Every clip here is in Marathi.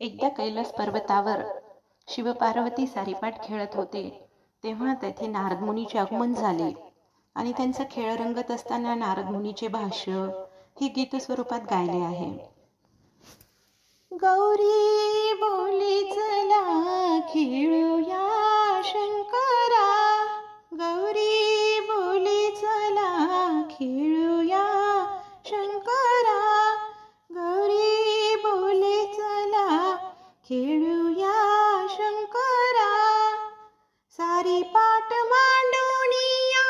एकदा कैलास पर्वतावर शिवपार्वती सारीपाट खेळत होते तेव्हा तेथे नारद मुनीचे आगमन झाले आणि त्यांचा खेळ रंगत असताना नारद मुनीचे भाष्य हे गीत स्वरूपात गायले आहे. गौरी बोली चला खेळूया शंकरा, गौरी बोली चला खेळूया शंकरा, गौरी बोली चला खेळूया शंकरा. सारी पाट मांडूनिया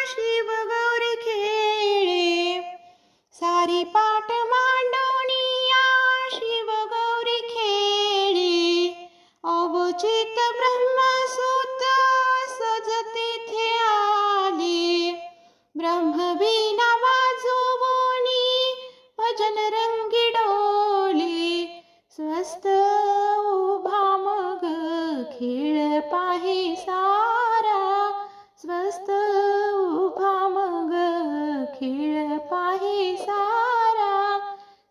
शिव गौरी खेळे, सारी पाट मांडूनिया शिव गौरी खेळे. अवचित ब्रह्मसूत सज तेथे आले, ब्रह्मवीणा वाजवूनी भजन रंगी डोले. स्वस्त उभा मग खेळ पाहे सारा, स्वस्त उभा मग खेळ पाहे सारा.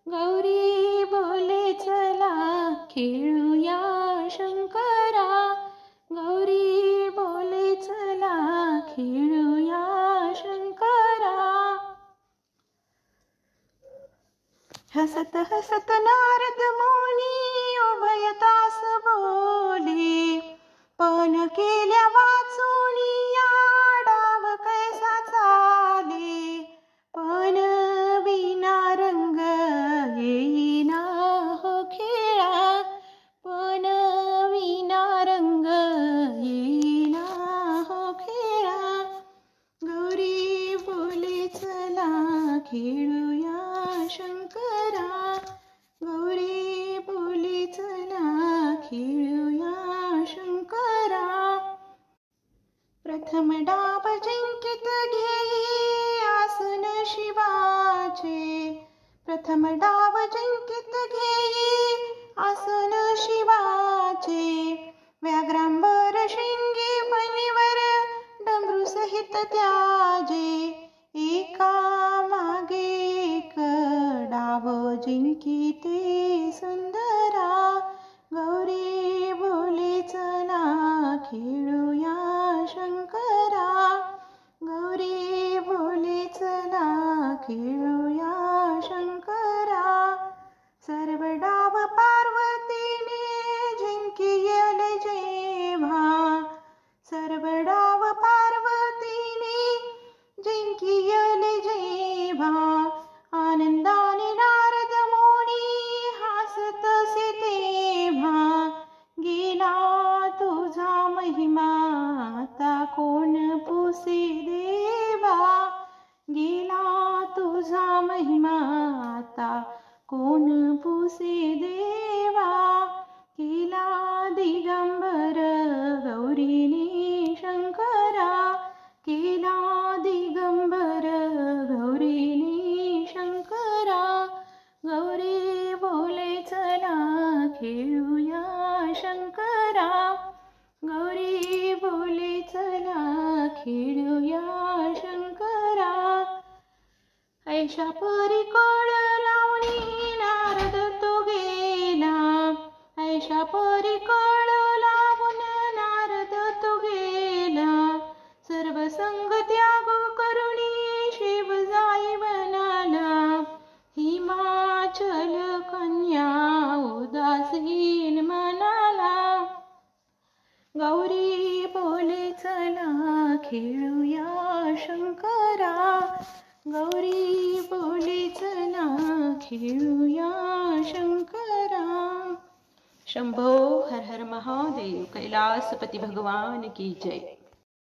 गौरी बोले चला खेळूया शंकरा, गौरी बोले चला खेळूया शंकरा. हसत हसत नारद मुनी उभय तास बोले, पण केल्या वाचुनिया डाव कैसा चाले. पण विना रंग येईना हो खेळा, पण विना रंग येईना हो खेळा. गौरी बोले चला खेळूया शंकरा, गौरी बोले चला खेळूया शंकरा. प्रथम डाव जिंकित घेई आसन शिवाचे, प्रथम डाव जिंकित घेई आसन शिवाचे. व्याघ्रांबर शिंगे फणीवर डमरू सहित त्याजे, एका मागे एक डाव जिंकिते सुंदरा. गौरी बोले चला खेळूया शंकरा, गौरी बोले चला खेळूया शंकरा. सर्व डाव पार्वतीने जिंकिले जेव्हा, सर्व डाव पार्वतीने जिंकिले जेव्हा. आनंदाने नारद मुनी हासतसे तेव्हा, गेला तुझा महिमा आता कोण पुसे देवा, गेला तुझा महिमा आता कोण पुसे देवा. केला दिगंबर गौरीने शंकरा, केला दिगंबर गौरीने शंकरा. गौरी बोले चला खेळूया शंकरा, गौरी बोले चला खेळूया शंकरा. ऐशा परी कळ लावणी नारद तो गेला, ऐशा परी कळ लावून नारद तो गेला. सर्व संग त्याग करुणी शिव जाई वनाला, हिमाचल कन्या उदासीन मनाला. गौरी बोले चला खेळूया शंकरा, गौरी बोले चला खेळूया शंकरा. शंभो हर हर महादेव. कैलासपती भगवान की जय.